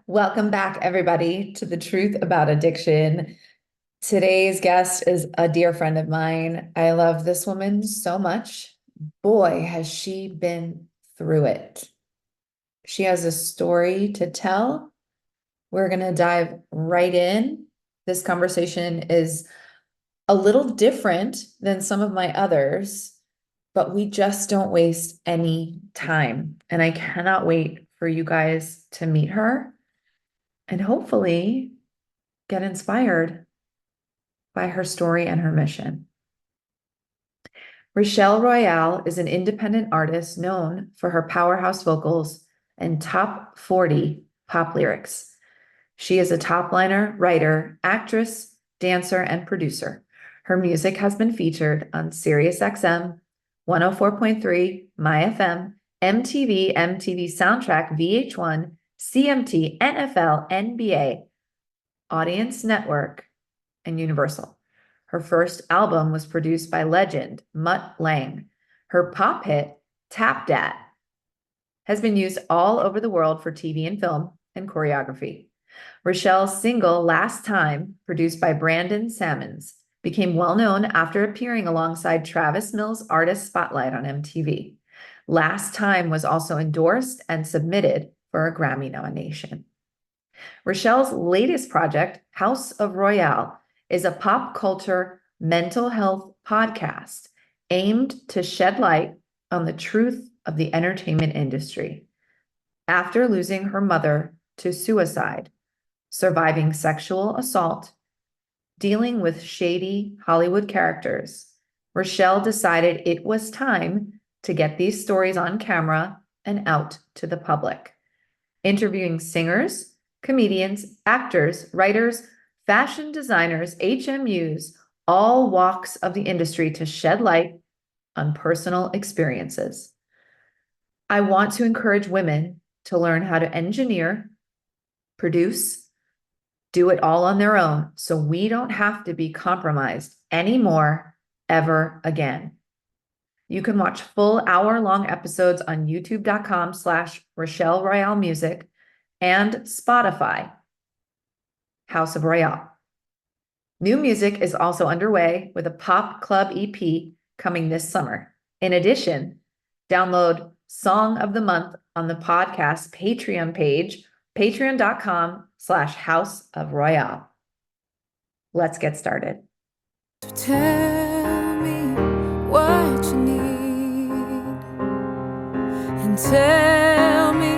Welcome back, everybody, to the truth about addiction. Today's guest is a dear friend of mine. I love this woman so much. Boy, has she been through it. She has a story to tell. We're going to dive right in. This conversation is a little different than some of my others, but we just don't waste any time. And I cannot wait for you guys to meet her and hopefully get inspired by her story and her mission. Rachele Royale is an independent artist known for her powerhouse vocals and top 40 pop lyrics. She is a top-liner, writer, actress, dancer, and producer. Her music has been featured on SiriusXM, 104.3, MyFM, MTV Soundtrack, VH1, CMT, NFL, NBA, Audience Network, and Universal. Her first album was produced by legend Mutt Lange. Her pop hit, Tap Dat, has been used all over the world for TV and film and choreography. Rachele's single, Last Time, produced by Brandon Sammons, became well-known after appearing alongside Travis Mills' Artist Spotlight on MTV. Last Time was also endorsed and submitted for a Grammy nomination. Rachele's latest project, House of Royale, is a pop culture mental health podcast aimed to shed light on the truth of the entertainment industry. After losing her mother to suicide, surviving sexual assault, dealing with shady Hollywood characters, Rachele decided it was time to get these stories on camera and out to the public, interviewing singers, comedians, actors, writers, fashion designers, HMUs, all walks of the industry to shed light on personal experiences. I want to encourage women to learn how to engineer, produce, do it all on their own so we don't have to be compromised anymore ever again. You can watch full hour-long episodes on youtube.com/Rachele Royale Music and Spotify, House of Royale. New music is also underway with a pop club EP coming this summer. In addition, download Song of the Month on the podcast Patreon page, patreon.com/House of Royale. Let's get started. Tell me what you need and tell me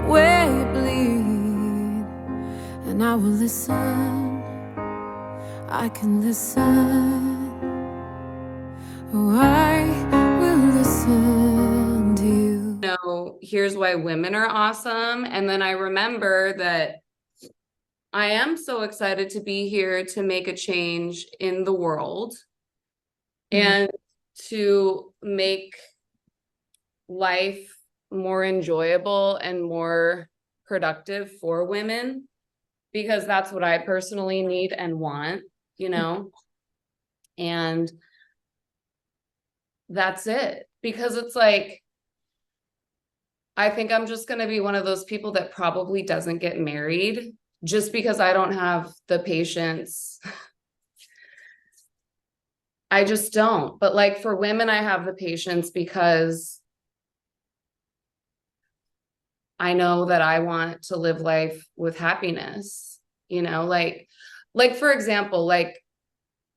where you bleed, and I will listen. I can listen. Oh, I will listen to you. Here's why women are awesome. And then I remember that I am so excited to be here to make a change in the world and to make life more enjoyable and more productive for women, because that's what I personally need and want, and that's it. Because it's like, I think I'm just going to be one of those people that probably doesn't get married just because I don't have the patience. I just don't. But like for women, I have the patience because I know that I want to live life with happiness, like for example, like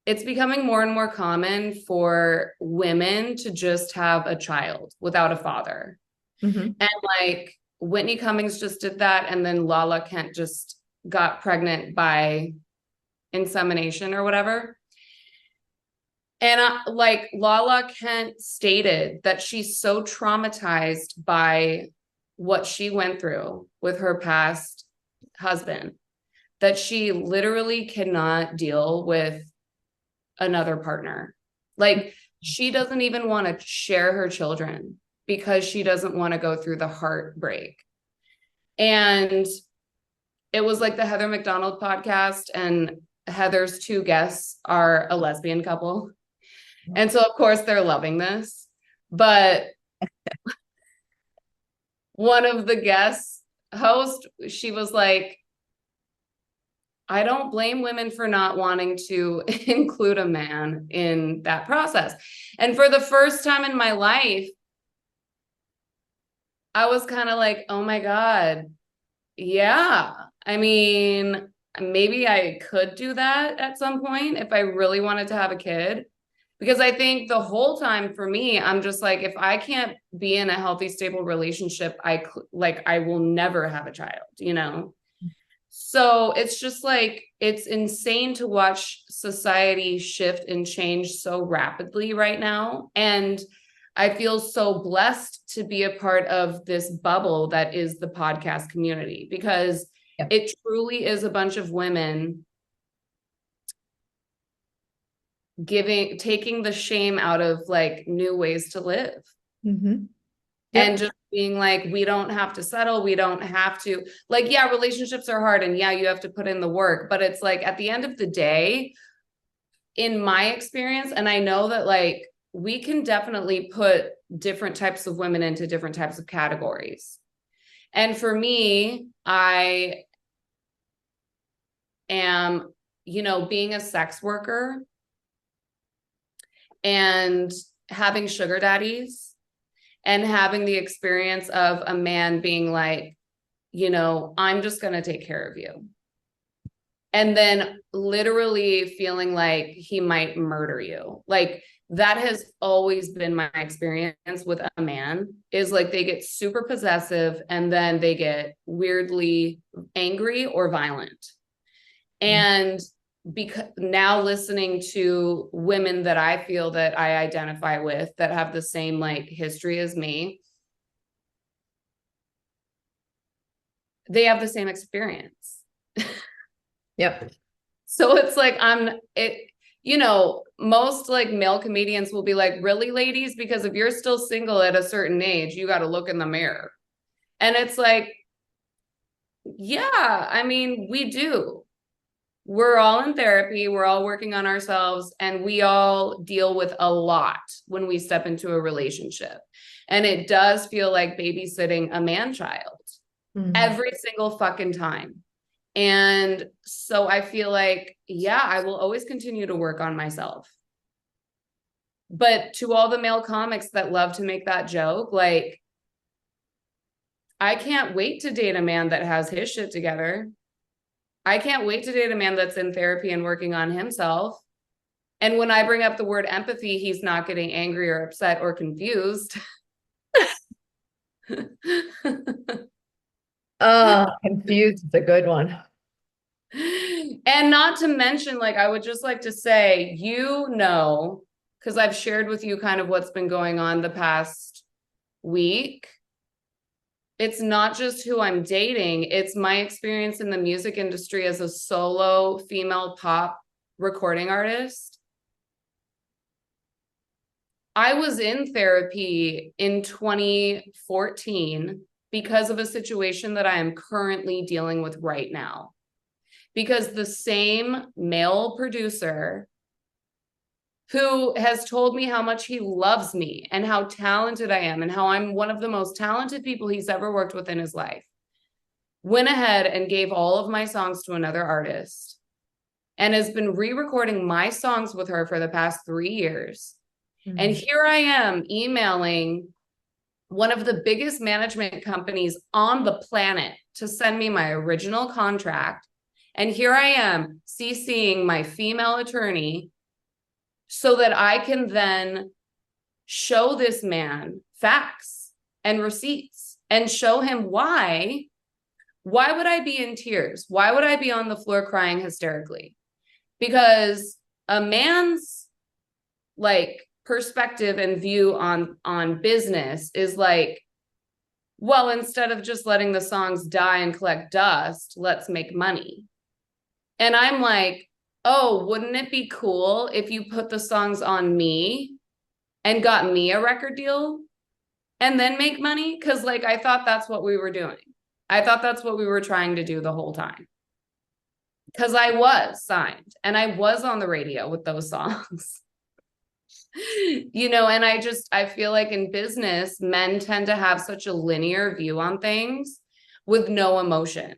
it's becoming more and more common for women to just have a child without a father. And like Whitney Cummings just did that. And then Lala Kent just got pregnant by insemination or whatever. And like Lala Kent stated that she's so traumatized by what she went through with her past husband that she literally cannot deal with another partner. Like she doesn't even want to share her children because she doesn't want to go through the heartbreak. And it was like the Heather McDonald podcast, and Heather's two guests are a lesbian couple. And so of course they're loving this, but one of the guests host, she was like, I don't blame women for not wanting to include a man in that process. And for the first time in my life, I was kind of like, oh my God, yeah. I mean, maybe I could do that at some point if I really wanted to have a kid. Because I think the whole time for me, I'm just like, if I can't be in a healthy, stable relationship, I will never have a child, you know? So it's just like, it's insane to watch society shift and change so rapidly right now. And I feel so blessed to be a part of this bubble that is the podcast community, because it truly is a bunch of women taking the shame out of like new ways to live. Mm-hmm. And just being like, we don't have to settle. We don't have to, like, yeah, relationships are hard and yeah, you have to put in the work, but it's like at the end of the day, in my experience, and I know that like we can definitely put different types of women into different types of categories. And for me, I am, being a sex worker and having sugar daddies and having the experience of a man being like, I'm just going to take care of you. And then literally feeling like he might murder you. Like that has always been my experience with a man, is like they get super possessive and then they get weirdly angry or violent. And because now listening to women that I feel that I identify with that have the same like history as me, they have the same experience. Yep. So it's like, most like male comedians will be like, really, ladies? Because if you're still single at a certain age, you got to look in the mirror. And it's like, yeah, I mean, we do. We're all in therapy. We're all working on ourselves, and we all deal with a lot when we step into a relationship. And it does feel like babysitting a man-child every single fucking time. And so I feel like, yeah, I will always continue to work on myself. But to all the male comics that love to make that joke, like, I can't wait to date a man that has his shit together. I can't wait to date a man that's in therapy and working on himself. And when I bring up the word empathy, he's not getting angry or upset or confused. Confused is a good one. And not to mention, like, I would just like to say, because I've shared with you kind of what's been going on the past week. It's not just who I'm dating, it's my experience in the music industry as a solo female pop recording artist. I was in therapy in 2014 because of a situation that I am currently dealing with right now. Because the same male producer who has told me how much he loves me and how talented I am and how I'm one of the most talented people he's ever worked with in his life, went ahead and gave all of my songs to another artist and has been re-recording my songs with her for the past 3 years. And here I am emailing one of the biggest management companies on the planet to send me my original contract. And here I am CCing my female attorney so that I can then show this man facts and receipts and show him why would I be in tears? Why would I be on the floor crying hysterically? Because a man's like perspective and view on business is like, well, instead of just letting the songs die and collect dust, let's make money. And I'm like, oh, wouldn't it be cool if you put the songs on me and got me a record deal and then make money? Because like, I thought that's what we were doing. I thought that's what we were trying to do the whole time. Because I was signed and I was on the radio with those songs. And I feel like in business, men tend to have such a linear view on things. with no emotion.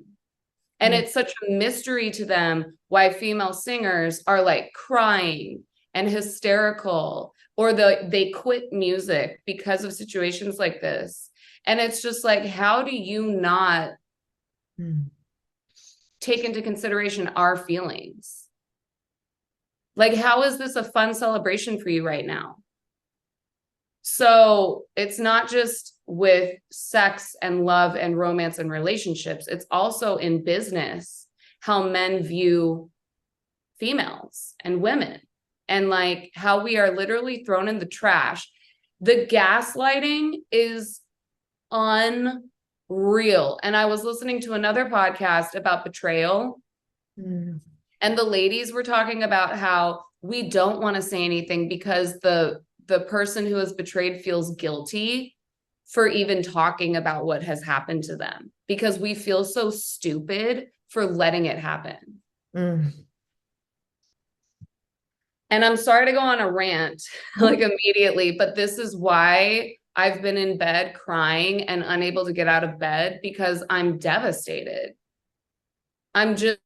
And it's such a mystery to them why female singers are like crying and hysterical, or they quit music because of situations like this. And it's just like, how do you not take into consideration our feelings? Like, how is this a fun celebration for you right now? So it's not just with sex and love and romance and relationships. It's also in business, how men view females and women, and like how we are literally thrown in the trash. The gaslighting is unreal. And I was listening to another podcast about betrayal, and the ladies were talking about how we don't want to say anything because the person who has betrayed feels guilty for even talking about what has happened to them, because we feel so stupid for letting it happen. And I'm sorry to go on a rant like immediately, but this is why I've been in bed crying and unable to get out of bed, because I'm devastated. I'm just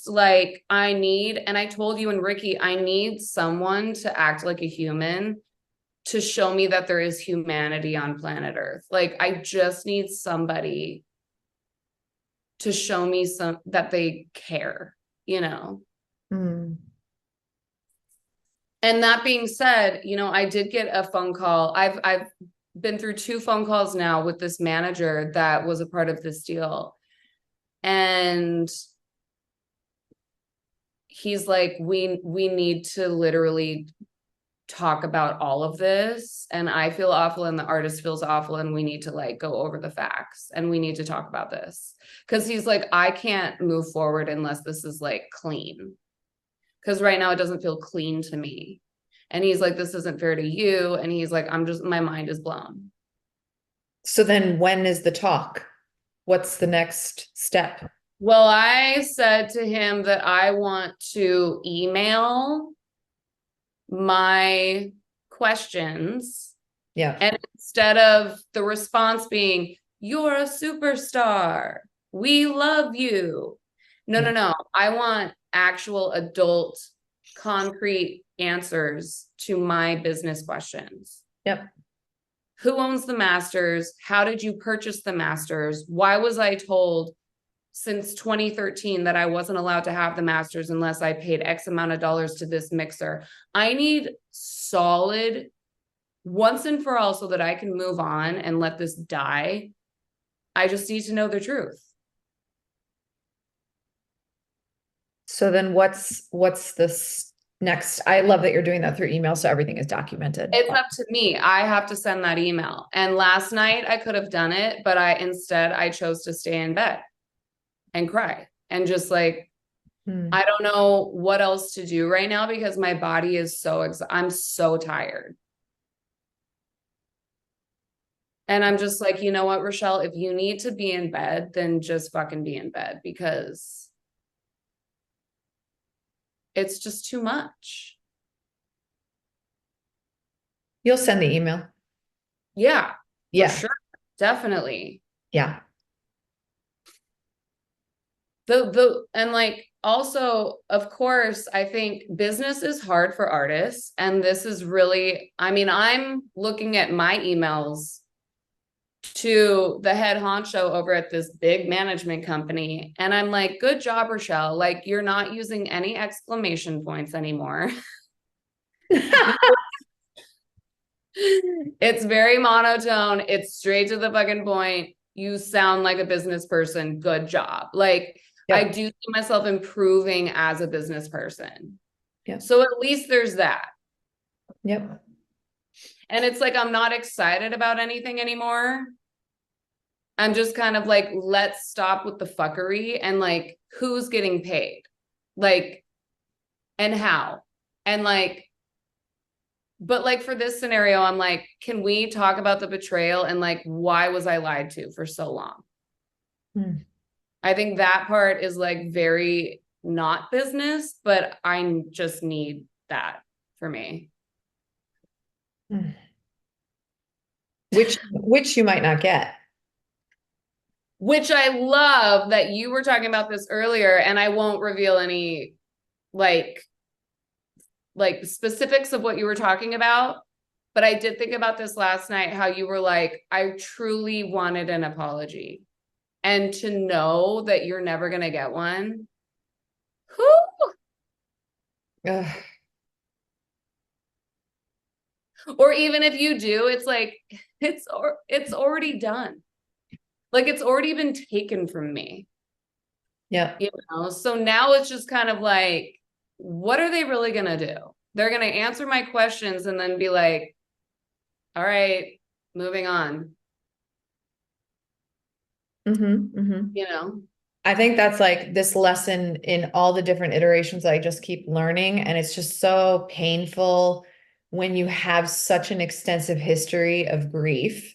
like, I need, and I told you and Ricky, I need someone to act like a human, to show me that there is humanity on planet Earth. Like, I just need somebody to show me that they care, you know? And that being said, you know, I did get a phone call. I've been through 2 phone calls now with this manager that was a part of this deal. And he's like, we need to literally talk about all of this, and I feel awful and the artist feels awful, and we need to like go over the facts, and we need to talk about this, because he's like, I can't move forward unless this is like clean, because right now it doesn't feel clean to me. And he's like, this isn't fair to you, and he's like, my mind is blown. So then when is the talk? What's the next step? Well, I said to him that I want to email my questions. Yeah. And instead of the response being, you're a superstar, we love you. No. I want actual adult, concrete answers to my business questions. Yep. Who owns the masters? How did you purchase the masters? Why was I told since 2013 that I wasn't allowed to have the masters unless I paid X amount of dollars to this mixer? I need solid, once and for all, so that I can move on and let this die. I just need to know the truth. So then what's this next? I love that you're doing that through email, so everything is documented. It's up to me. I have to send that email. And last night I could have done it, but I chose to stay in bed and cry and just like, I don't know what else to do right now, because my body is I'm so tired. And I'm just like, you know what, Rachele, if you need to be in bed, then just fucking be in bed, because it's just too much. You'll send the email. Yeah. Yeah. For sure. Definitely. Yeah. And like, also, of course, I think business is hard for artists. And this is really, I mean, I'm looking at my emails to the head honcho over at this big management company, and I'm like, good job, Rachele. Like, you're not using any exclamation points anymore. It's very monotone. It's straight to the fucking point. You sound like a business person. Good job. Like, I do see myself improving as a business person. Yeah. So at least there's that. Yep. And it's like, I'm not excited about anything anymore. I'm just kind of like, let's stop with the fuckery, and like, who's getting paid? Like, and how? And like, but like for this scenario, I'm like, can we talk about the betrayal and like, why was I lied to for so long? I think that part is like very not business, but I just need that for me. Which you might not get. which I love that you were talking about this earlier, and I won't reveal any like specifics of what you were talking about. But I did think about this last night, how you were like, I truly wanted an apology. And to know that you're never going to get one. Whew. Ugh. Or even if you do, it's like, it's already done. Like it's already been taken from me. Yeah. You know, so now it's just kind of like, what are they really going to do? They're going to answer my questions and then be like, all right, moving on. You know? I think that's like this lesson in all the different iterations that I just keep learning. And it's just so painful when you have such an extensive history of grief.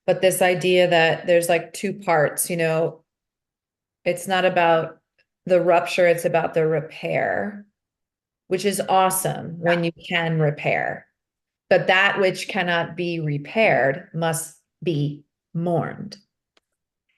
But this idea that there's like two parts, you know, it's not about the rupture, it's about the repair, which is awesome when you can repair. But that which cannot be repaired must be mourned.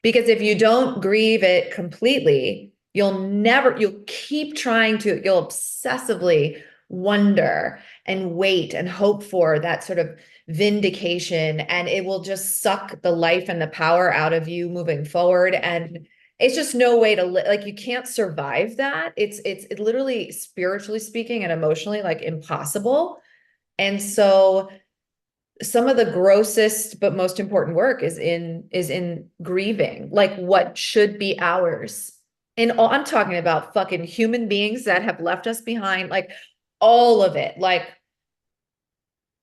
Because if you don't grieve it completely, you'll keep trying to, you'll obsessively wonder and wait and hope for that sort of vindication, and it will just suck the life and the power out of you moving forward. And it's just no way to like, you can't survive that. It's literally, spiritually speaking and emotionally, like impossible. And so some of the grossest but most important work is in grieving, like what should be ours. And all, I'm talking about fucking human beings that have left us behind, like all of it, like,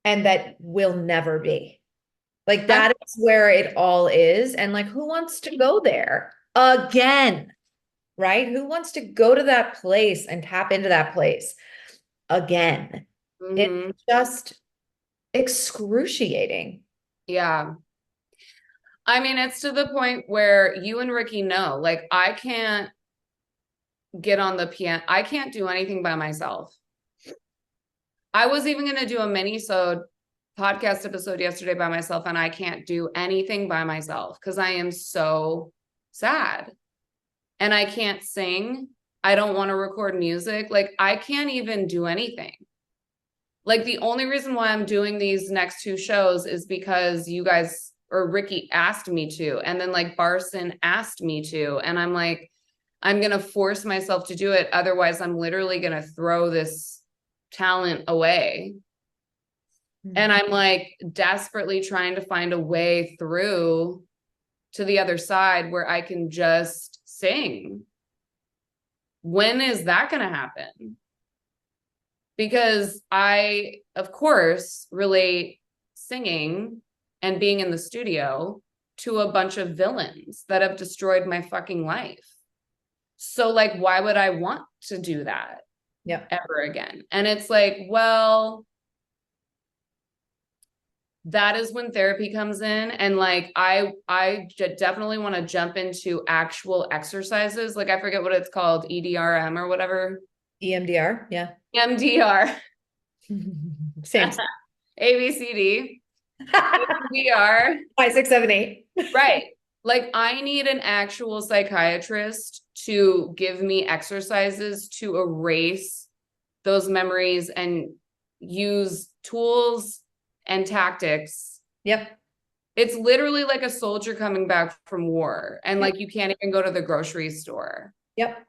and that will never be. Like that is where it all is. And like, who wants to go there again? Right? Who wants to go to that place and tap into that place again? Mm-hmm. It's just excruciating. Yeah. I mean, it's to the point where you and Ricky know, like, I can't get on the piano. I can't do anything by myself. I was even going to do a mini-sode podcast episode yesterday by myself, and I can't do anything by myself because I am so sad. And I can't sing. I don't want to record music. Like, I can't even do anything. Like, the only reason why I'm doing these next two shows is because you guys or Ricky asked me to. And then like Barson asked me to. And I'm like, I'm going to force myself to do it. Otherwise, I'm literally going to throw this talent away. And I'm like desperately trying to find a way through to the other side where I can just sing. When is that going to happen? Because I, of course, relate singing and being in the studio to a bunch of villains that have destroyed my fucking life. So like, why would I want to do that ever again? And it's like, well, that is when therapy comes in. And like, I definitely want to jump into actual exercises. Like, I forget what it's called, EDRM or whatever. EMDR, yeah. EMDR. Same. ABCD. EMDR. 5, 6, 7, 8. Right. Like, I need an actual psychiatrist to give me exercises to erase those memories and use tools and tactics. Yep. It's literally like a soldier coming back from war, and like, you can't even go to the grocery store. Yep.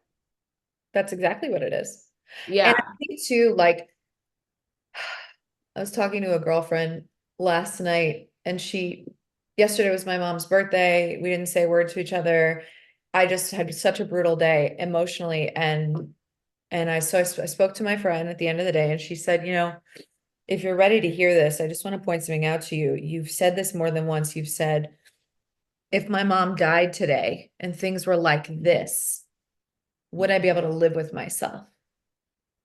That's exactly what it is. Yeah. And I think too, like, I was talking to a girlfriend last night, and yesterday was my mom's birthday. We didn't say a word to each other. I just had such a brutal day emotionally. And I spoke to my friend at the end of the day, and she said, you know, if you're ready to hear this, I just want to point something out to you. You've said this more than once. You've said, if my mom died today and things were like this, would I be able to live with myself?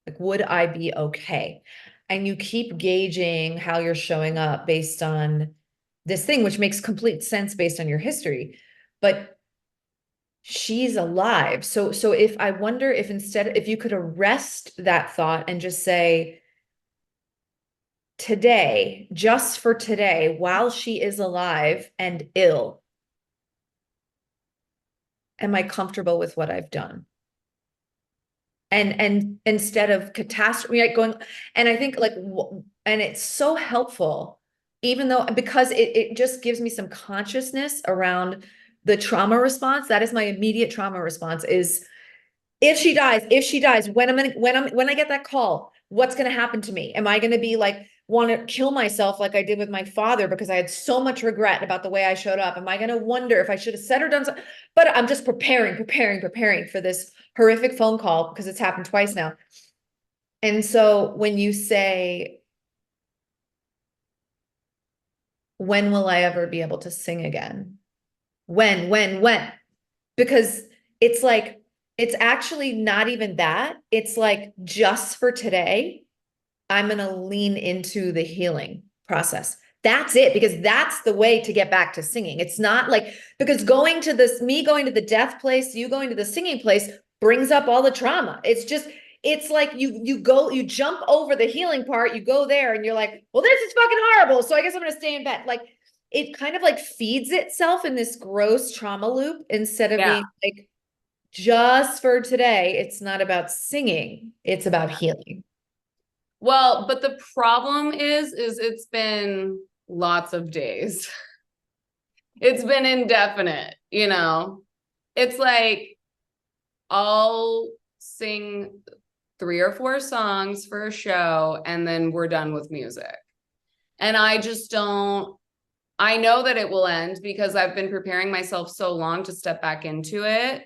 Like, would I be okay? And you keep gauging how you're showing up based on this thing, which makes complete sense based on your history. But she's alive. So if I wonder if instead, if you could arrest that thought and just say, today, just for today, while she is alive and ill, am I comfortable with what I've done? And instead of catastrophe, like going, and I think like, and it's so helpful, even though, because it just gives me some consciousness around the trauma response. That is my immediate trauma response is, if she dies, when I get that call, what's going to happen to me? Am I going to be like, want to kill myself like I did with my father because I had so much regret about the way I showed up? Am I going to wonder if I should have said or done something? But I'm just preparing for this horrific phone call because it's happened twice now. And so when you say, when will I ever be able to sing again? When? Because it's like, it's actually not even that. It's like, just for today, I'm going to lean into the healing process. That's it, because that's the way to get back to singing. It's not like, because going to the death place, you going to the singing place brings up all the trauma. It's like you jump over the healing part, you go there and you're like, well, this is fucking horrible, so I guess I'm going to stay in bed. Like, it kind of like feeds itself in this gross trauma loop instead of being like, just for today, it's not about singing, it's about healing. Well, but the problem is it's been lots of days. It's been indefinite, you know? It's like, I'll sing 3 or 4 songs for a show and then we're done with music. And I just don't, I know that it will end because I've been preparing myself so long to step back into it.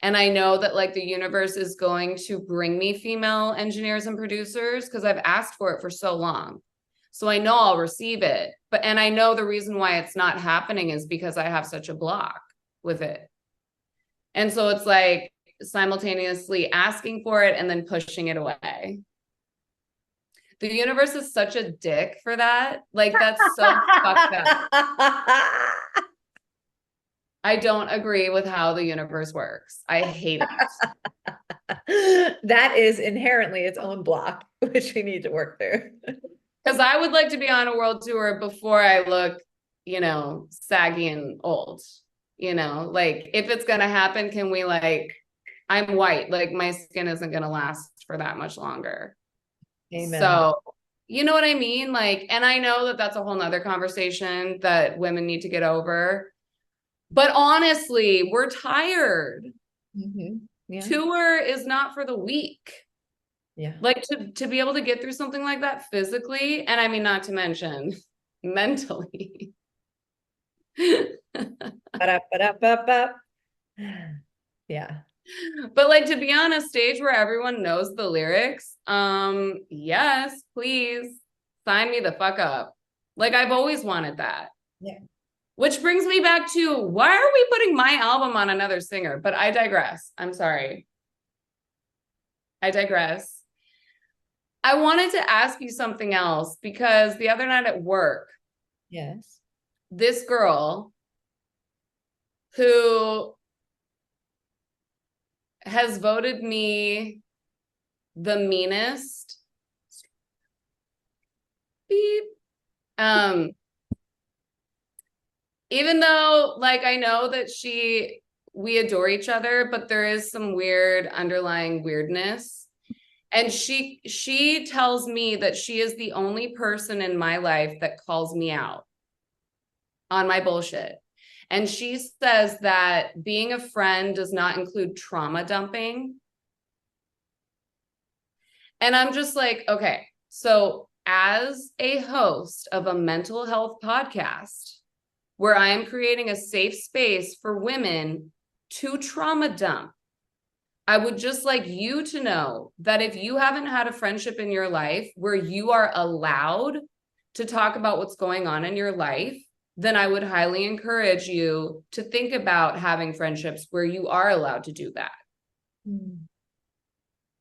And I know that like the universe is going to bring me female engineers and producers because I've asked for it for so long. So I know I'll receive it. And I know the reason why it's not happening is because I have such a block with it. And so it's like simultaneously asking for it and then pushing it away. The universe is such a dick for that. Like, that's so fucked up. I don't agree with how the universe works. I hate it. That is inherently its own block, which we need to work through. Because I would like to be on a world tour before I look, saggy and old. Like, if it's going to happen, can we I'm white, like my skin isn't going to last for that much longer. Amen. So, you know what I mean? Like, and I know that that's a whole nother conversation that women need to get over. But honestly, we're tired. Mm-hmm. Yeah. Tour is not for the weak. Yeah. Like to be able to get through something like that physically, and I mean, not to mention mentally. Yeah. But like, to be on a stage where everyone knows the lyrics, yes, please sign me the fuck up. Like, I've always wanted that. Yeah. Which brings me back to, why are we putting my album on another singer? But I digress. I'm sorry. I digress. I wanted to ask you something else because the other night at work, yes, this girl who has voted me the meanest, beep, even though like I know that we adore each other, but there is some weird underlying weirdness. And she tells me that she is the only person in my life that calls me out on my bullshit. And she says that being a friend does not include trauma dumping. And I'm just like, okay, so as a host of a mental health podcast, where I am creating a safe space for women to trauma dump, I would just like you to know that if you haven't had a friendship in your life where you are allowed to talk about what's going on in your life, then I would highly encourage you to think about having friendships where you are allowed to do that. Mm.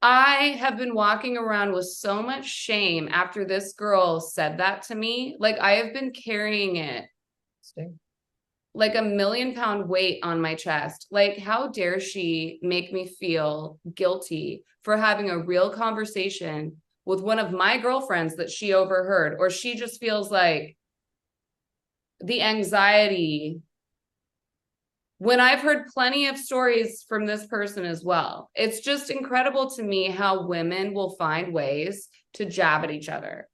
I have been walking around with so much shame after this girl said that to me. Like, I have been carrying it like a 1,000,000-pound weight on my chest. Like, how dare she make me feel guilty for having a real conversation with one of my girlfriends that she overheard, or she just feels like the anxiety when I've heard plenty of stories from this person as well. It's just incredible to me how women will find ways to jab at each other.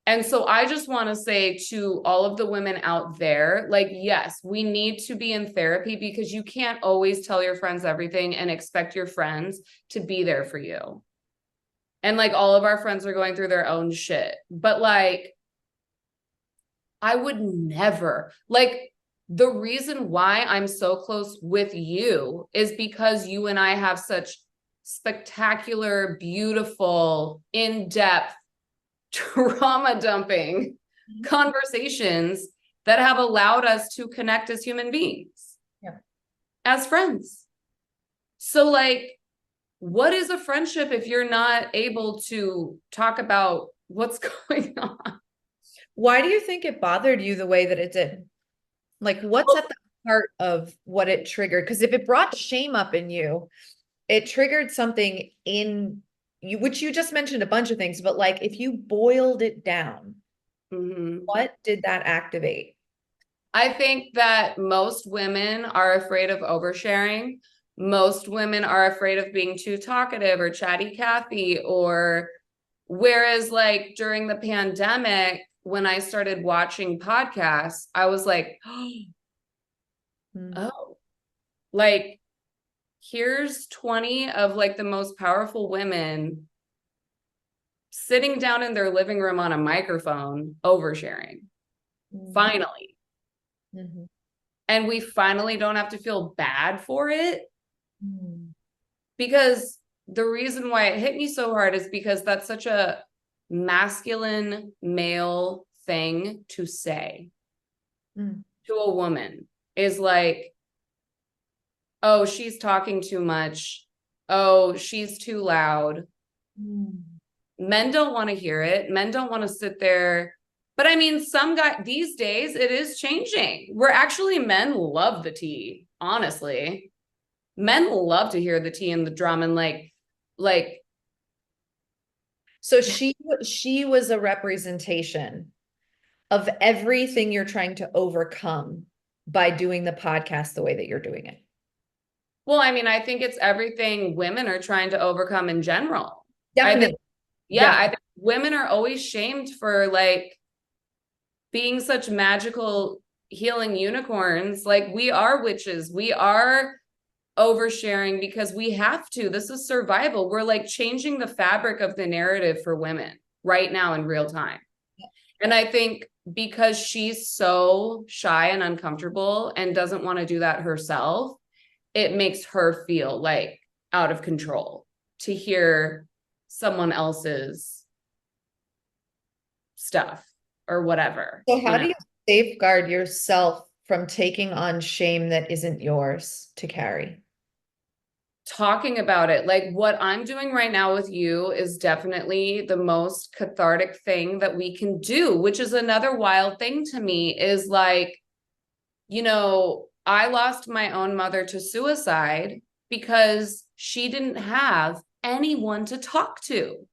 And so I just want to say to all of the women out there, like, yes, we need to be in therapy because you can't always tell your friends everything and expect your friends to be there for you. And like all of our friends are going through their own shit. But like, I would never, like, the reason why I'm so close with you is because you and I have such spectacular, beautiful, in-depth, trauma dumping conversations that have allowed us to connect as human beings, as friends. So like, what is a friendship if you're not able to talk about what's going on? Why do you think it bothered you the way that it did? Like, what's at the heart of what it triggered? Because if it brought shame up in you, it triggered something in you, which you just mentioned a bunch of things, but like if you boiled it down, what did that activate? I think that most women are afraid of oversharing. Most women are afraid of being too talkative or chatty Cathy, or whereas like during the pandemic, when I started watching podcasts, I was like, oh, like here's 20 of like the most powerful women sitting down in their living room on a microphone oversharing. Finally. And we finally don't have to feel bad for it. Because the reason why it hit me so hard is because that's such a masculine male thing to say to a woman, is like, oh, she's talking too much. Oh, she's too loud. Men don't want to hear it. Men don't want to sit there. But I mean, some guy these days, it is changing. We're actually, men love the tea, honestly. Men love to hear the tea and the drum, and like. So she was a representation of everything you're trying to overcome by doing the podcast the way that you're doing it. Well, I mean, I think it's everything women are trying to overcome in general. Definitely. I think women are always shamed for like being such magical healing unicorns. Like, we are witches. We are oversharing because we have to. This is survival. We're like changing the fabric of the narrative for women right now in real time. And I think because she's so shy and uncomfortable and doesn't want to do that herself, it makes her feel like out of control to hear someone else's stuff or whatever. So how do you safeguard yourself from taking on shame that isn't yours to carry? Talking about it. Like what I'm doing right now with you is definitely the most cathartic thing that we can do, which is another wild thing to me, is like, you know, I lost my own mother to suicide because she didn't have anyone to talk to.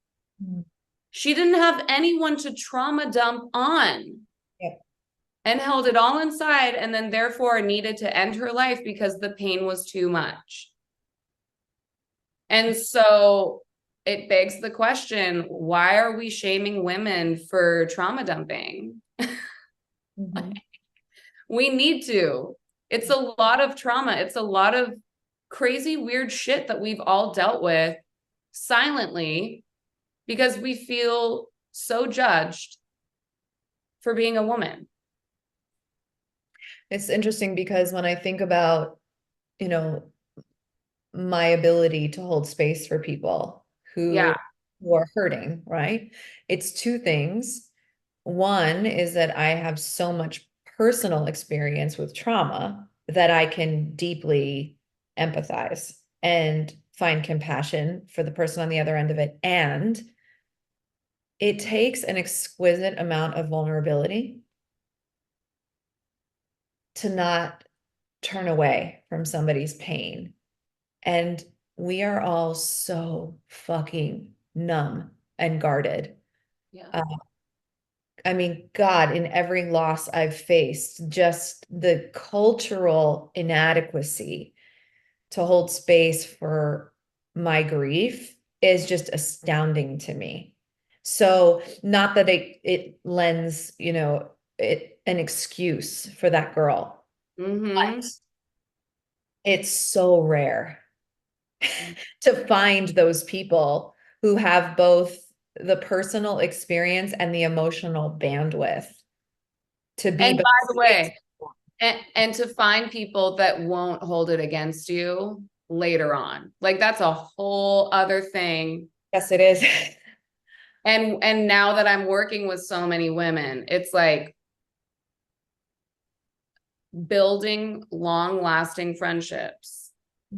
She didn't have anyone to trauma dump on. And held it all inside, and then therefore needed to end her life because the pain was too much. And so it begs the question, why are we shaming women for trauma dumping? We need to. It's a lot of trauma. It's a lot of crazy, weird shit that we've all dealt with silently because we feel so judged for being a woman. It's interesting because when I think about, you know, my ability to hold space for people who are hurting, right? It's two things. One is that I have so much personal experience with trauma that I can deeply empathize and find compassion for the person on the other end of it. And it takes an exquisite amount of vulnerability to not turn away from somebody's pain. And we are all so fucking numb and guarded. I mean, God, in every loss I've faced, just the cultural inadequacy to hold space for my grief is just astounding to me. So, not that it lends, it an excuse for that girl, Mm-hmm. but it's so rare to find those people who have both the personal experience and the emotional bandwidth to be And both. by the way, and to find people that won't hold it against you later on. Like that's a whole other thing. Yes, it is. And now that I'm working with so many women, it's like building long-lasting friendships,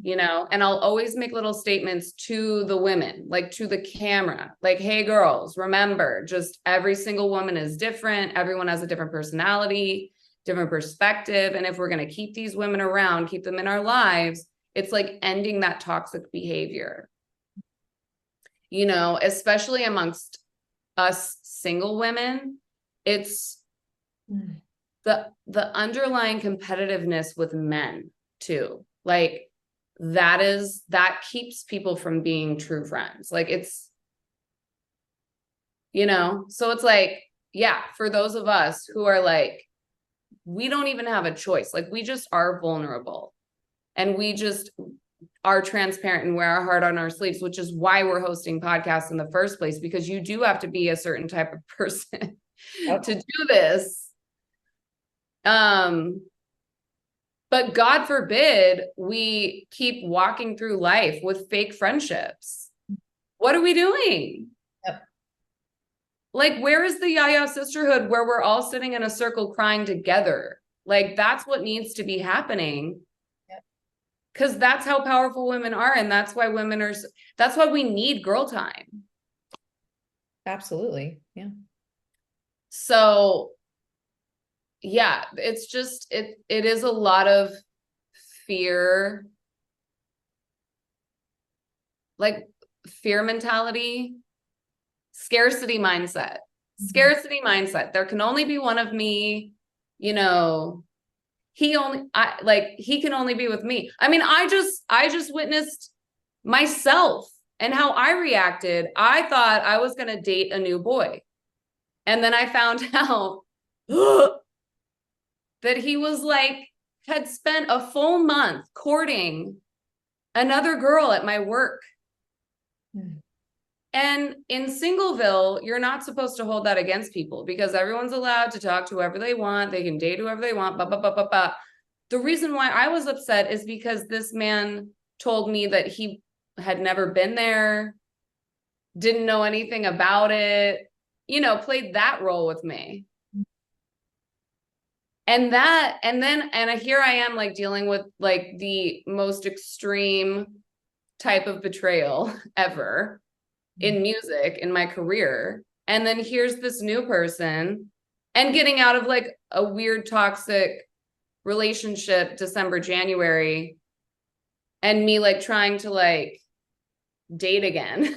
and I'll always make little statements to the women, like to the camera, like, hey girls, remember, just every single woman is different. Everyone has a different personality, different perspective. And if we're going to keep these women around, keep them in our lives, it's like ending that toxic behavior, especially amongst us single women. It's the underlying competitiveness with men too. Like that keeps people from being true friends. Like it's, so it's like, yeah, for those of us who are like, we don't even have a choice. Like we just are vulnerable and we just are transparent and wear our heart on our sleeves, which is why we're hosting podcasts in the first place, because you do have to be a certain type of person to do this. But God forbid we keep walking through life with fake friendships. What are we doing? Yep. Like, where is the Yaya sisterhood where we're all sitting in a circle crying together? Like, that's what needs to be happening. Because that's how powerful women are. And that's why that's why we need girl time. Absolutely. Yeah. So yeah, it's just, it is a lot of fear, like fear mentality, scarcity mindset. There can only be one of me, he can only be with me. I mean, I just witnessed myself and how I reacted. I thought I was going to date a new boy. And then I found out that he was like, had spent a full month courting another girl at my work. And in Singleville, you're not supposed to hold that against people because everyone's allowed to talk to whoever they want. They can date whoever they want. The reason why I was upset is because this man told me that he had never been there, didn't know anything about it, played that role with me. And here I am like dealing with like the most extreme type of betrayal ever in music in my career. And then here's this new person and getting out of like a weird toxic relationship December, January, and me like trying to like date again.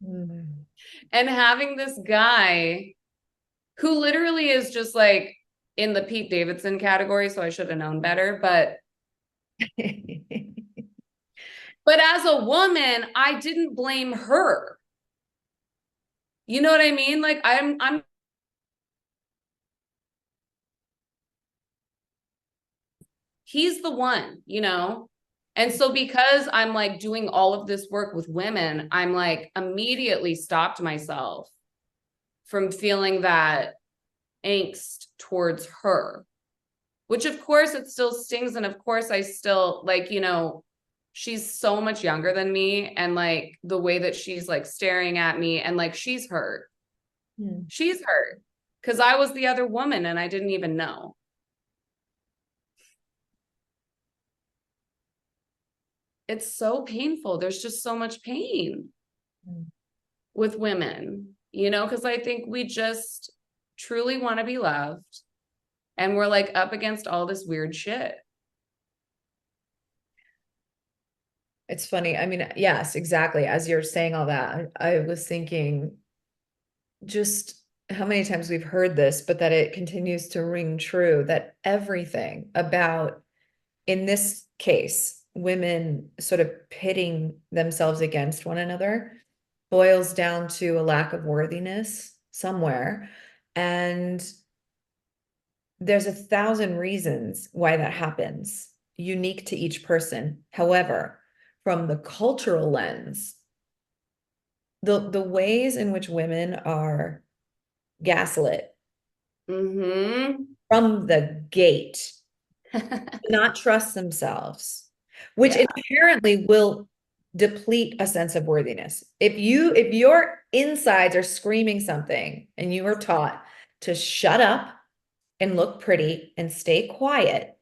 And having this guy who literally is just like in the Pete Davidson category, so I should have known better, but as a woman, I didn't blame her. You know what I mean? Like I'm he's the one, And so because I'm like doing all of this work with women, I'm like immediately stopped myself from feeling that angst towards her, which of course it still stings. And of course I still like, she's so much younger than me. And like the way that she's like staring at me and like, she's hurt. She's hurt because I was the other woman and I didn't even know. It's so painful. There's just so much pain with women, because I think we just truly want to be loved. And we're like up against all this weird shit. It's funny. I mean, yes, exactly. As you're saying all that, I was thinking just how many times we've heard this, but that it continues to ring true, that everything about, in this case, women sort of pitting themselves against one another boils down to a lack of worthiness somewhere. And there's 1,000 reasons why that happens, unique to each person. However, from the cultural lens, the ways in which women are gaslit Mm-hmm. from the gate, not trust themselves, which Yeah. inherently will deplete a sense of worthiness. If your insides are screaming something and you are taught to shut up and look pretty and stay quiet,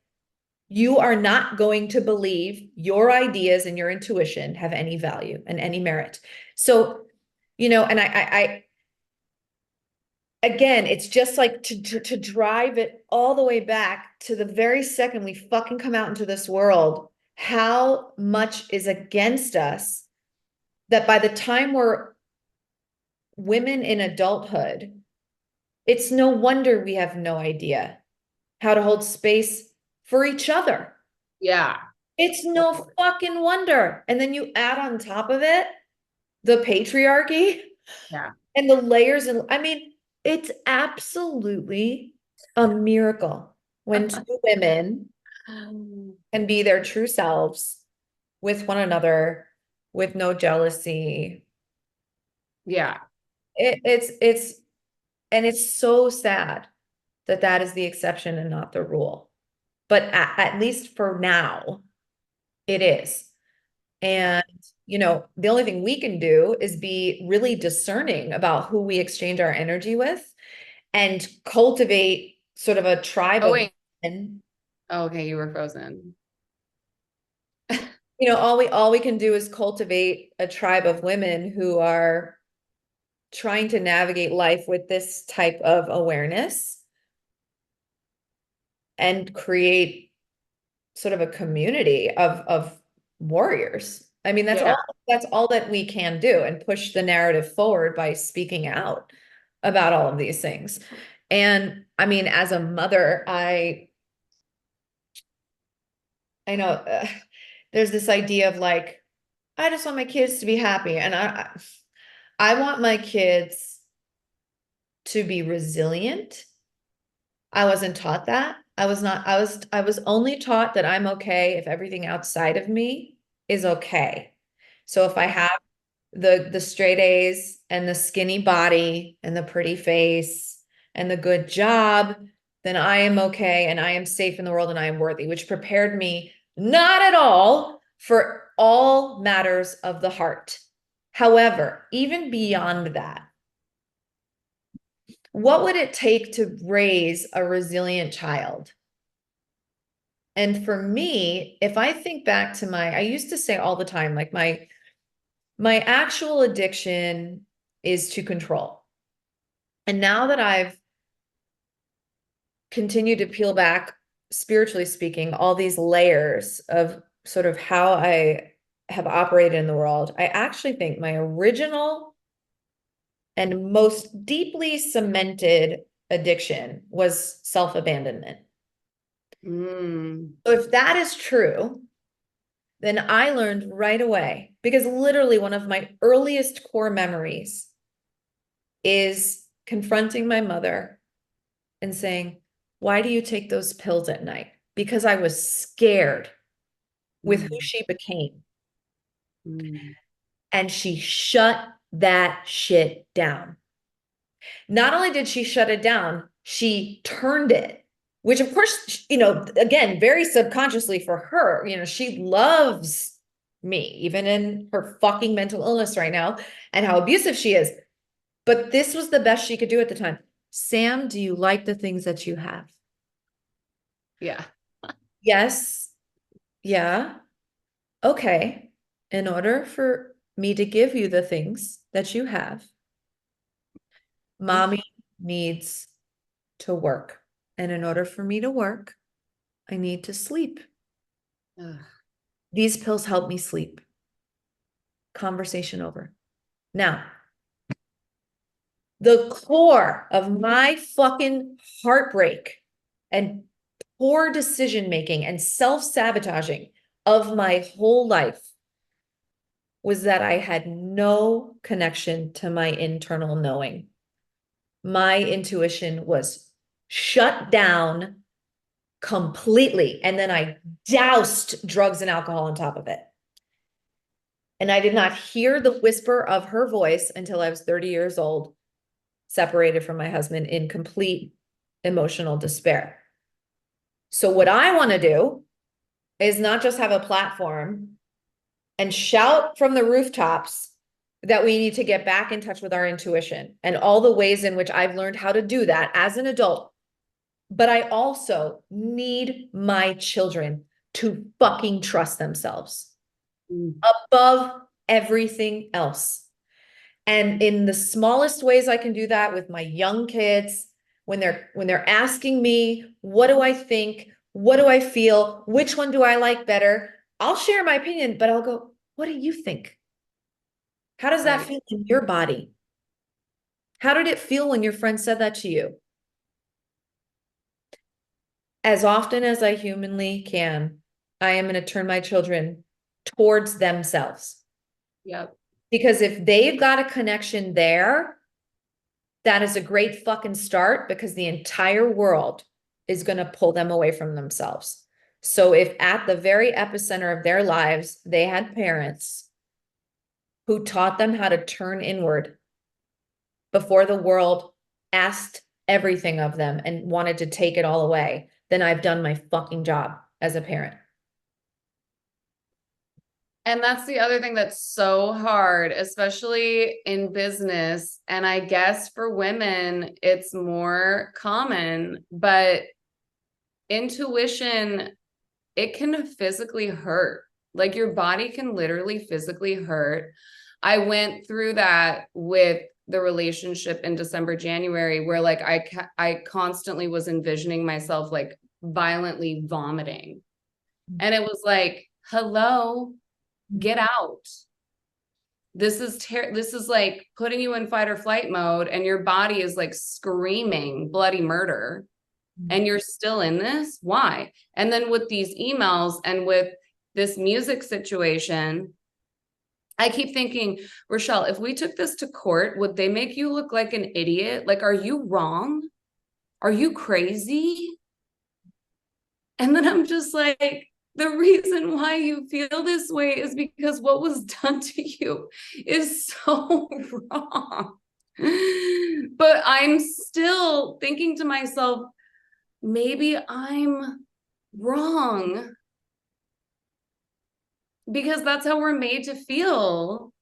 you are not going to believe your ideas and your intuition have any value and any merit. So, and I again, it's just like to drive it all the way back to the very second we fucking come out into this world, how much is against us that by the time we're women in adulthood, it's no wonder we have no idea how to hold space for each other. Yeah. It's no fucking wonder. And then you add on top of it the patriarchy Yeah. and the layers. And I mean, it's absolutely a miracle when two women can be their true selves with one another with no jealousy. Yeah. It's and it's so sad that that is the exception and not the rule. But at least for now, it is. And, the only thing we can do is be really discerning about who we exchange our energy with and cultivate sort of a tribe Oh, of wait. men. Oh, okay. You were frozen. All we can do is cultivate a tribe of women who are trying to navigate life with this type of awareness and create sort of a community of warriors. I mean, Yeah. that's all that we can do, and push the narrative forward by speaking out about all of these things. And I mean, as a mother, I know there's this idea of like, I just want my kids to be happy, and I want my kids to be resilient. I wasn't taught that. I was not, I was only taught that I'm okay if everything outside of me is okay. So if I have the straight A's and the skinny body and the pretty face and the good job, then I am okay and I am safe in the world and I am worthy, which prepared me not at all for all matters of the heart. However, even beyond that, what would it take to raise a resilient child? And for me, if I think back to I used to say all the time, like my actual addiction is to control. And now that I've continued to peel back, spiritually speaking, all these layers of sort of how I have operated in the world, I actually think my original and most deeply cemented addiction was self-abandonment. Mm. So if that is true, then I learned right away, because literally one of my earliest core memories is confronting my mother and saying, "Why do you take those pills at night?" Because I was scared with who Mm. she became. Mm. And she shut that shit down. Not only did she shut it down, she turned it, which of course, again, very subconsciously for her, she loves me, even in her fucking mental illness right now and how abusive she is. But this was the best she could do at the time. Sam, do you like the things that you have? Yeah. Yes. Yeah. Okay. In order for me to give you the things that you have, mommy needs to work. And in order for me to work, I need to sleep. Ugh. These pills help me sleep. Conversation over. Now, The core of my fucking heartbreak and poor decision making and self-sabotaging of my whole life was that I had no connection to my internal knowing. My intuition was shut down completely. And then I doused drugs and alcohol on top of it. And I did not hear the whisper of her voice until I was 30 years old, separated from my husband in complete emotional despair. So what I want to do is not just have a platform and shout from the rooftops that we need to get back in touch with our intuition and all the ways in which I've learned how to do that as an adult. But I also need my children to fucking trust themselves above everything else. And in the smallest ways I can do that with my young kids, when they're asking me, what do I think? What do I feel? Which one do I like better? I'll share my opinion, but I'll go, what do you think? How does that feel in your body? How did it feel when your friend said that to you? As often as I humanly can, I am going to turn my children towards themselves. Yep. Because if they've got a connection there, that is a great fucking start, because the entire world is going to pull them away from themselves. So if at the very epicenter of their lives, they had parents who taught them how to turn inward before the world asked everything of them and wanted to take it all away, then I've done my fucking job as a parent. And that's the other thing that's so hard, especially in business. And I guess for women, it's more common, but intuition, it can physically hurt. Like your body can literally physically hurt. I went through that with the relationship in December, January, where like I constantly was envisioning myself like violently vomiting. And it was like, hello, get out. This is like putting you in fight or flight mode, and your body is like screaming bloody murder. And you're still in this? Why? And then with these emails and with this music situation, I keep thinking, Rachele, if we took this to court, would they make you look like an idiot? Like, are you wrong? Are you crazy? And then I'm just like, the reason why you feel this way is because what was done to you is so wrong. But I'm still thinking to myself, maybe I'm wrong, because that's how we're made to feel.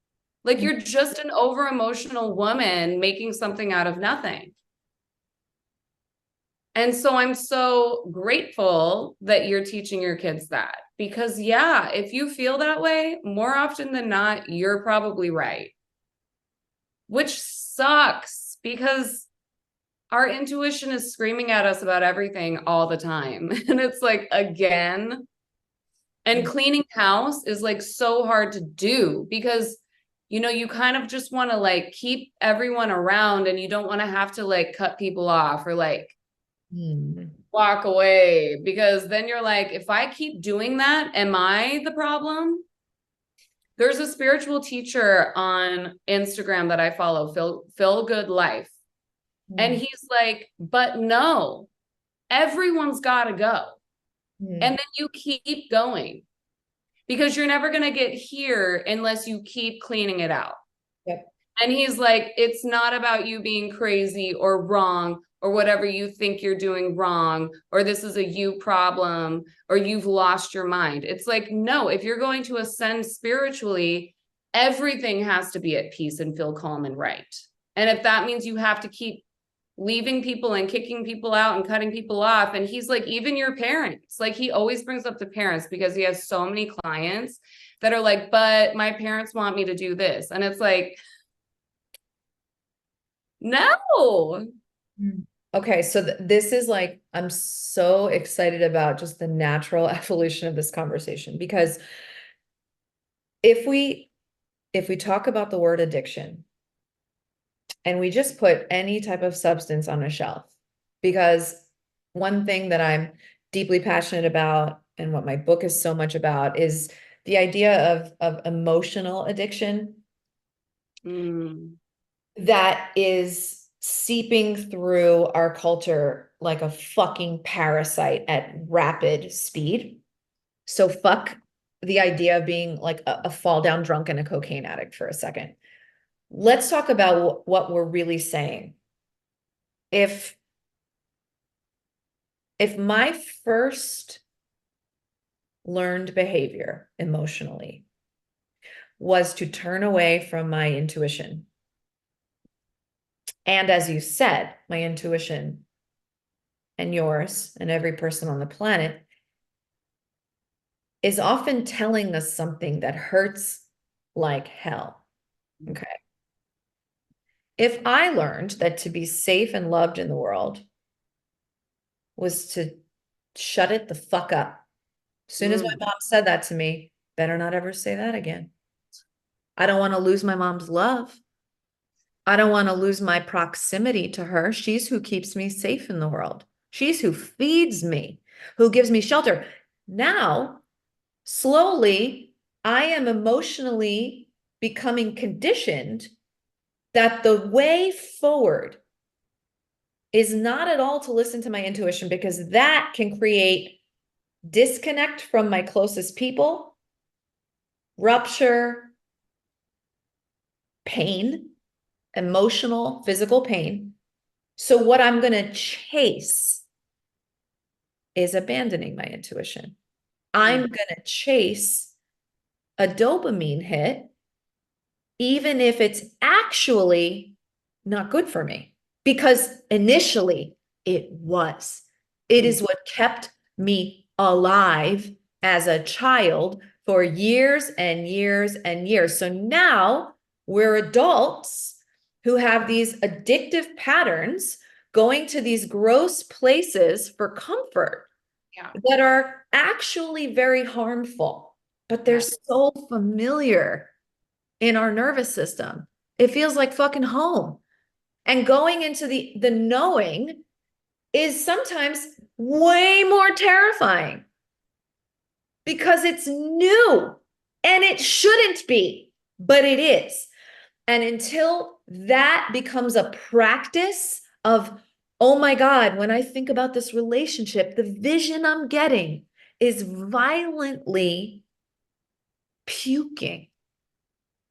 Like you're just an over emotional woman making something out of nothing. And so I'm so grateful that you're teaching your kids that, because yeah, if you feel that way, more often than not, you're probably right. Which sucks, because our intuition is screaming at us about everything all the time. And it's like, again, and cleaning house is like so hard to do, because you kind of just want to like keep everyone around, and you don't want to have to like cut people off or like walk away, because then you're like, if I keep doing that, am I the problem? There's a spiritual teacher on Instagram that I follow, Phil Good Life. And he's like, but no, everyone's got to go. And then you keep going, because you're never going to get here unless you keep cleaning it out. Yep. And he's like, it's not about you being crazy or wrong or whatever you think you're doing wrong, or this is a you problem, or you've lost your mind. It's like, no, if you're going to ascend spiritually, everything has to be at peace and feel calm and right. And if that means you have to keep leaving people and kicking people out and cutting people off. And he's like, even your parents, like he always brings up the parents, because he has so many clients that are like, but my parents want me to do this. And it's like, no. Okay, so this is like, I'm so excited about just the natural evolution of this conversation, because if we talk about the word addiction, and we just put any type of substance on a shelf. Because one thing that I'm deeply passionate about and what my book is so much about is the idea of emotional addiction that is seeping through our culture like a fucking parasite at rapid speed. So fuck the idea of being like a fall down drunk and a cocaine addict for a second. Let's talk about what we're really saying. If my first learned behavior emotionally was to turn away from my intuition, and as you said, my intuition and yours and every person on the planet is often telling us something that hurts like hell. Okay. If I learned that to be safe and loved in the world was to shut it the fuck up. As soon as my mom said that to me, better not ever say that again. I don't want to lose my mom's love. I don't want to lose my proximity to her. She's who keeps me safe in the world. She's who feeds me, who gives me shelter. Now, slowly, I am emotionally becoming conditioned that the way forward is not at all to listen to my intuition, because that can create disconnect from my closest people, rupture, pain, emotional, physical pain. So what I'm going to chase is abandoning my intuition. I'm going to chase a dopamine hit, even if it's actually not good for me, because initially it was. It is what kept me alive as a child for years and years and years. So now we're adults who have these addictive patterns, going to these gross places for comfort that are actually very harmful, but they're so familiar in our nervous system. It feels like fucking home. And going into the knowing is sometimes way more terrifying because it's new and it shouldn't be, but it is. And until that becomes a practice of, oh my God, when I think about this relationship, the vision I'm getting is violently puking.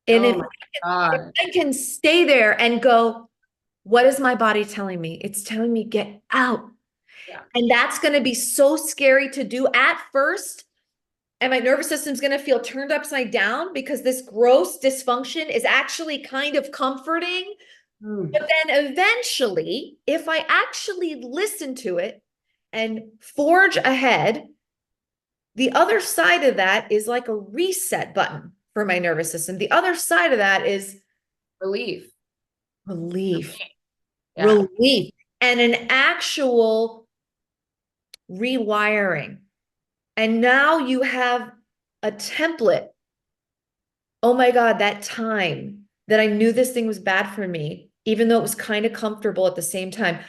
And if I can stay there and go, what is my body telling me? It's telling me get out. Yeah. And that's going to be so scary to do at first. And my nervous system's going to feel turned upside down because this gross dysfunction is actually kind of comforting. But then eventually, if I actually listen to it and forge ahead, the other side of that is like a reset button for my nervous system. The other side of that is relief. Yeah. Relief, and an actual rewiring. And now you have a template. Oh my God, that time that I knew this thing was bad for me, even though it was kind of comfortable at the same time,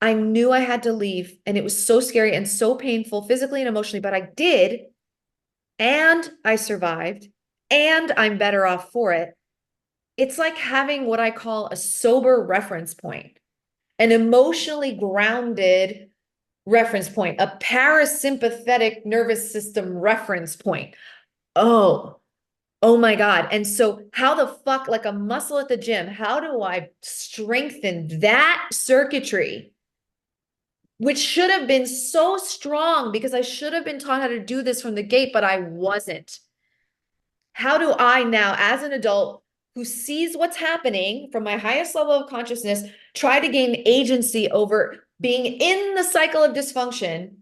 I knew I had to leave, and it was so scary and so painful physically and emotionally, but I did, and I survived, and I'm better off for it. It's like having what I call a sober reference point, an emotionally grounded reference point, a parasympathetic nervous system reference point. Oh my God. And so how the fuck, like a muscle at the gym, how do I strengthen that circuitry, which should have been so strong because I should have been taught how to do this from the gate, but I wasn't. How do I now, as an adult who sees what's happening from my highest level of consciousness, try to gain agency over being in the cycle of dysfunction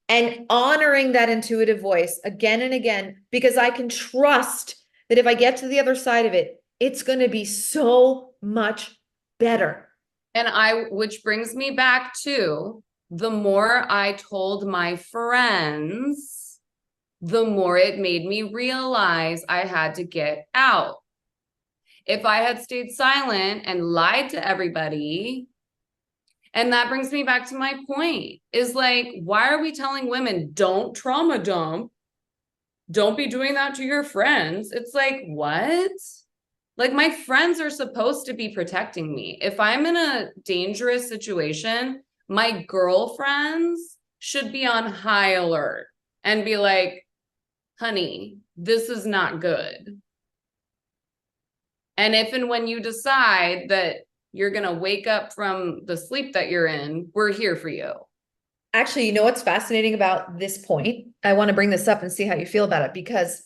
and honoring that intuitive voice again and again, because I can trust that if I get to the other side of it, it's going to be so much better. And which brings me back to, the more I told my friends, the more it made me realize I had to get out. if I had stayed silent and lied to everybody. And that brings me back to my point, is like, why are we telling women, don't trauma dump? Don't be doing that to your friends. It's like, what? Like, my friends are supposed to be protecting me. If I'm in a dangerous situation, my girlfriends should be on high alert and be like, honey, this is not good. And if and when you decide that you're going to wake up from the sleep that you're in, we're here for you. Actually, you know what's fascinating about this point? I want to bring this up and see how you feel about it, because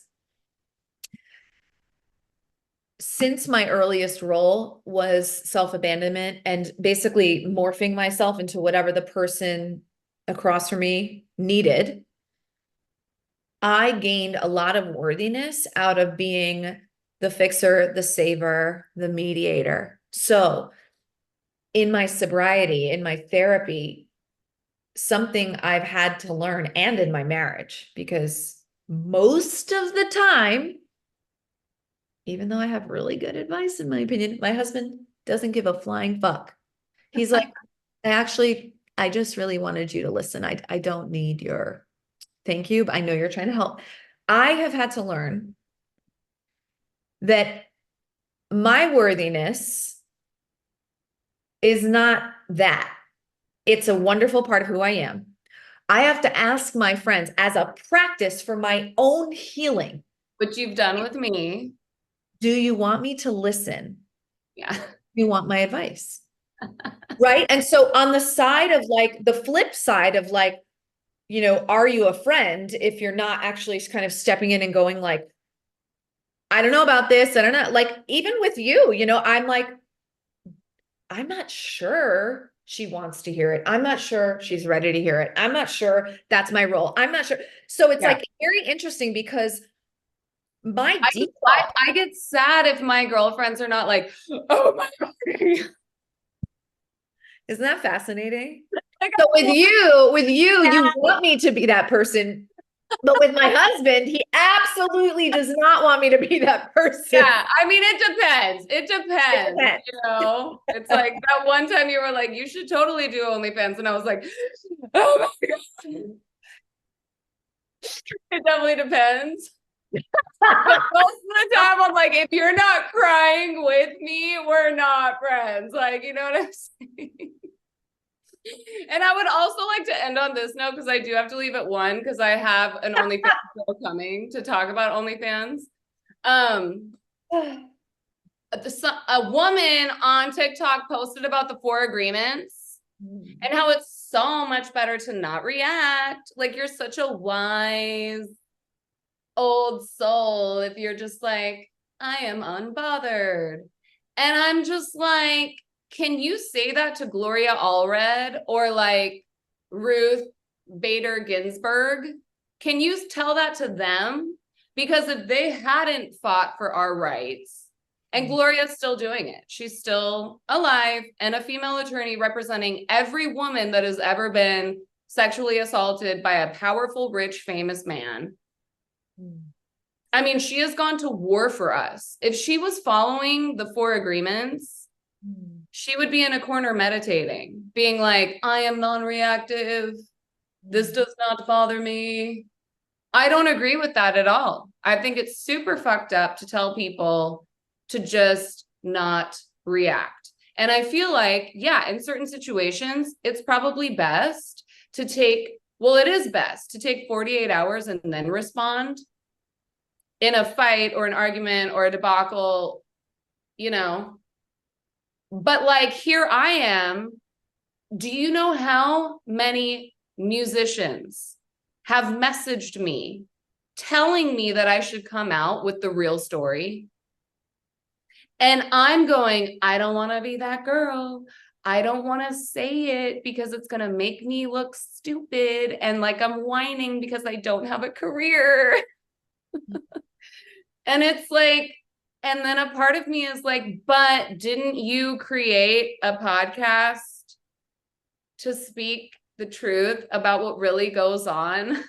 since my earliest role was self-abandonment and basically morphing myself into whatever the person across from me needed, I gained a lot of worthiness out of being the fixer, the saver, the mediator. So in my sobriety, in my therapy, something I've had to learn, and in my marriage, because most of the time, even though I have really good advice, in my opinion, my husband doesn't give a flying fuck. He's like, I just really wanted you to listen. I don't need your thank you, but I know you're trying to help. I have had to learn that my worthiness is not that. It's a wonderful part of who I am. I have to ask my friends as a practice for my own healing. Which you've done with me. Do you want me to listen? Yeah. Do you want my advice? Right. And so on the side of like the flip side of like, you know, are you a friend if you're not actually kind of stepping in and going like, I don't know about this. I don't know. Like, even with you, you know, I'm like, I'm not sure she wants to hear it. I'm not sure she's ready to hear it. I'm not sure that's my role. I'm not sure. So it's like very interesting, because my default, I get sad if my girlfriends are not like, oh my God. isn't that fascinating? Like, So with you, you want me to be that person. But with my husband, he absolutely does not want me to be that person. yeah, I mean, it depends. It depends. You know, it's like that one time you were like, you should totally do OnlyFans. And I was like, oh my God. It definitely depends. But most of the time, I'm like, if you're not crying with me, we're not friends. Like, you know what I'm saying? And I would also like to end on this note, because I do have to leave at 1, because I have an OnlyFans show coming to talk about OnlyFans. A woman on TikTok posted about the 4 agreements and how it's so much better to not react. Like, you're such a wise old soul if you're just like, I am unbothered. And I'm just like, can you say that to Gloria Allred or like Ruth Bader Ginsburg? Can you tell that to them? Because if they hadn't fought for our rights, and Gloria's still doing it, she's still alive and a female attorney representing every woman that has ever been sexually assaulted by a powerful, rich, famous man. I mean, she has gone to war for us. If she was following the 4 agreements, she would be in a corner meditating, being like, I am non-reactive. This does not bother me. I don't agree with that at all. I think it's super fucked up to tell people to just not react. And I feel like, yeah, in certain situations, it's probably best to take, well, it is best to take 48 hours and then respond in a fight or an argument or a debacle, you know. But like, here I am. Do you know how many musicians have messaged me telling me that I should come out with the real story? And I'm going, I don't want to be that girl. I don't want to say it because it's going to make me look stupid and like I'm whining because I don't have a career. And it's like, and then a part of me is like, but didn't you create a podcast to speak the truth about what really goes on?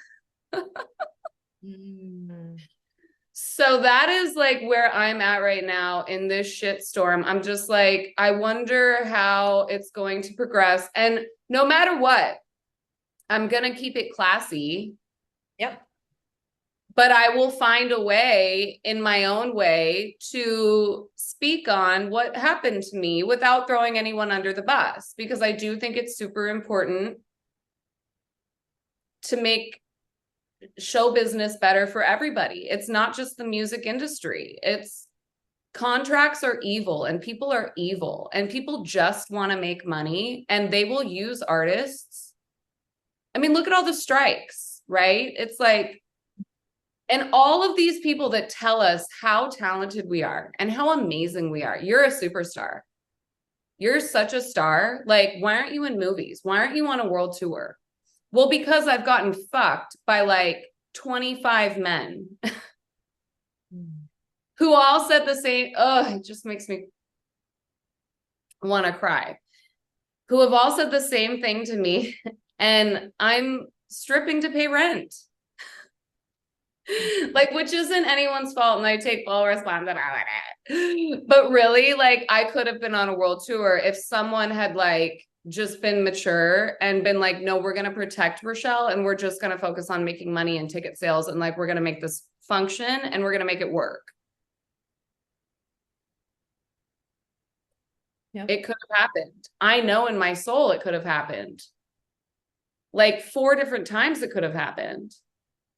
So that is like where I'm at right now in this shit storm. I'm just like, I wonder how it's going to progress. And no matter what, I'm going to keep it classy. Yep. But I will find a way in my own way to speak on what happened to me without throwing anyone under the bus, because I do think it's super important to make show business better for everybody. It's not just the music industry. It's contracts are evil and people are evil and people just want to make money and they will use artists. I mean, look at all the strikes, right? It's like, and all of these people that tell us how talented we are and how amazing we are. You're a superstar. You're such a star. Like, why aren't you in movies? Why aren't you on a world tour? Well, because I've gotten fucked by like 25 men who all said the same. Oh, it just makes me want to cry. Who have all said the same thing to me. And I'm stripping to pay rent. Like, which isn't anyone's fault, and I take full responsibility. But really, like, I could have been on a world tour if someone had like just been mature and been like, no, we're gonna protect Rachele and we're just gonna focus on making money and ticket sales, and like we're gonna make this function and we're gonna make it work. Yeah. It could have happened. I know in my soul it could have happened. Like 4 different times it could have happened.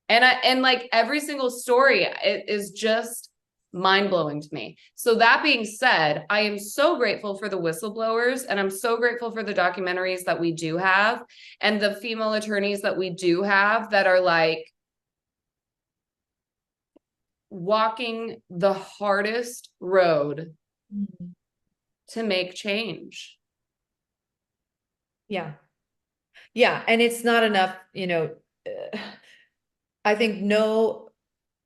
And like every single story, it is just mind-blowing to me. So that being said, I am so grateful for the whistleblowers, and I'm so grateful for the documentaries that we do have and the female attorneys that we do have that are like walking the hardest road to make change. Yeah. Yeah. And it's not enough, I think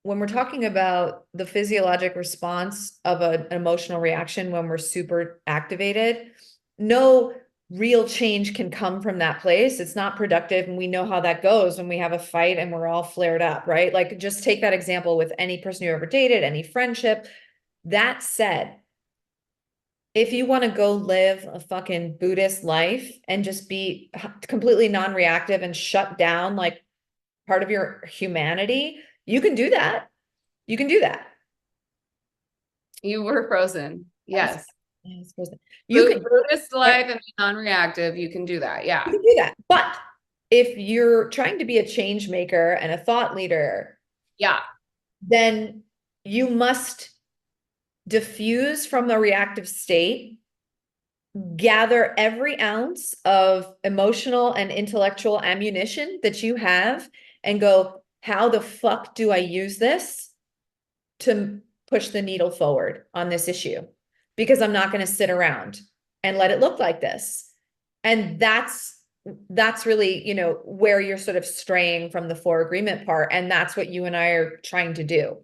when we're talking about the physiologic response of an emotional reaction when we're super activated, no real change can come from that place. It's not productive. And we know how that goes when we have a fight and we're all flared up, right? Like, just take that example with any person you ever dated, any friendship. That said, if you want to go live a fucking Buddhist life and just be completely non-reactive and shut down like part of your humanity, you can do that. You can do that. You were frozen. Yes. You can Buddhist life and be non-reactive. You can do that. Yeah. You can do that. But if you're trying to be a change maker and a thought leader, yeah, then you must diffuse from the reactive state, gather every ounce of emotional and intellectual ammunition that you have, and go, how the fuck do I use this to push the needle forward on this issue? Because I'm not going to sit around and let it look like this. And that's really, where you're sort of straying from the 4 agreement part. And that's what you and I are trying to do.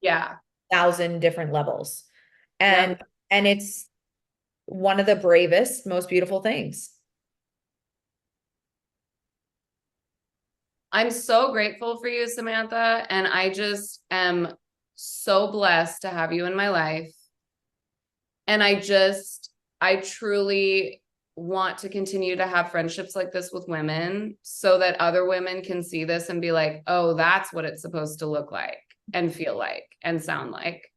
Yeah. 1,000 different levels. And, Yep. and it's one of the bravest, most beautiful things. I'm so grateful for you, Samantha. And I just am so blessed to have you in my life. And I truly want to continue to have friendships like this with women so that other women can see this and be like, oh, that's what it's supposed to look like and feel like and sound like,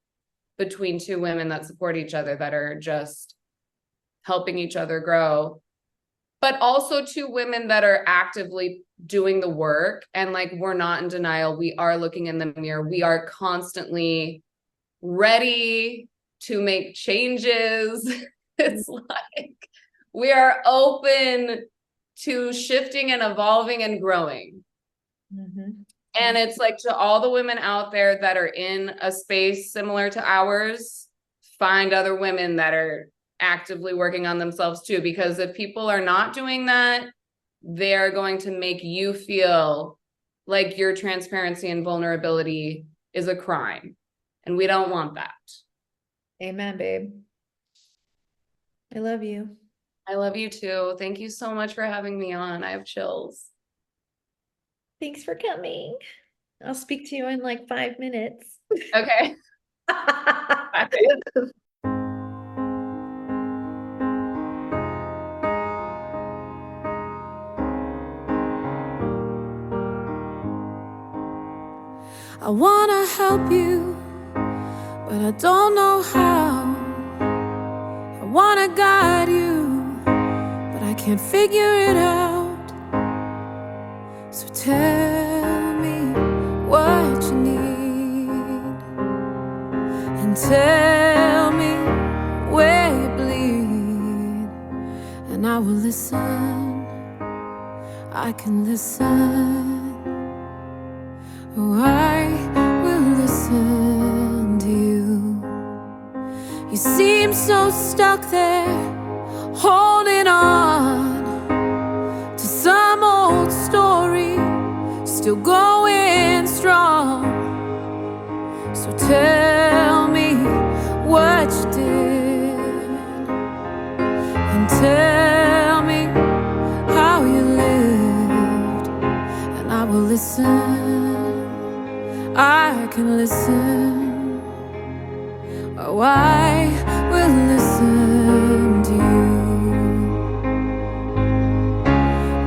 between 2 women that support each other, that are just helping each other grow, but also 2 women that are actively doing the work. And like, we're not in denial. We are looking in the mirror. We are constantly ready to make changes. It's like, we are open to shifting and evolving and growing. Mm-hmm. And it's like, to all the women out there that are in a space similar to ours, find other women that are actively working on themselves too. Because if people are not doing that, they're going to make you feel like your transparency and vulnerability is a crime. And we don't want that. Amen, babe. I love you. I love you too. Thank you so much for having me on. I have chills. Thanks for coming. I'll speak to you in like 5 minutes. Okay. Bye. I wanna help you, but I don't know how. I wanna guide you, but I can't figure it out. So tell me what you need, and tell me where you bleed, and I will listen. I can listen. Oh, I will listen to you. You seem so stuck there, holding on to some old story, still going strong. So tell me what you did, and tell me how you lived, and I will listen. I can listen. Oh, I will listen to you.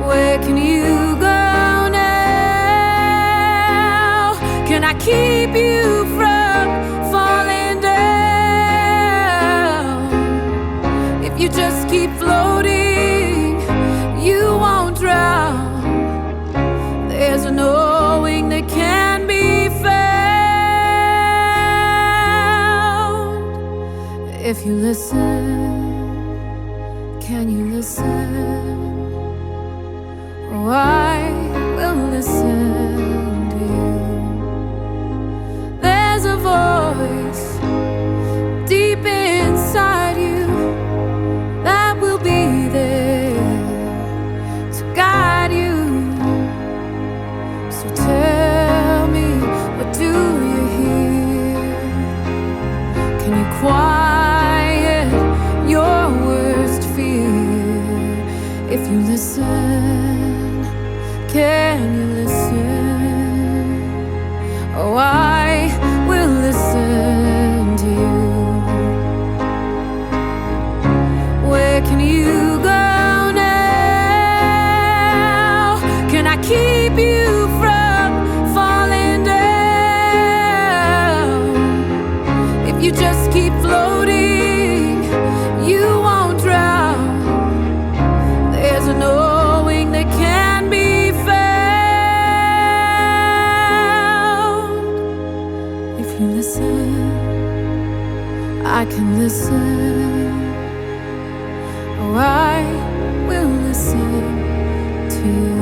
Where can you go now? Can I keep you from falling down? If you just keep floating, you won't drown. There's a knowing that can be found. If you listen, can you listen? Oh, I will listen to you. There's a voice deep inside you that will be there to guide you. So tell me, what do you hear? Can you quiet your worst fear? If you listen, can you listen? Oh, I will listen to you. Where can you go now? Can I keep you from falling down? If you just keep floating, you won't drown. There's a knowing that can be found. If you listen, I can listen. Oh, I will listen to you.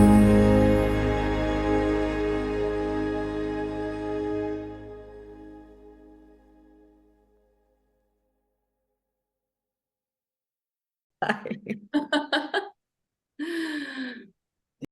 Bye.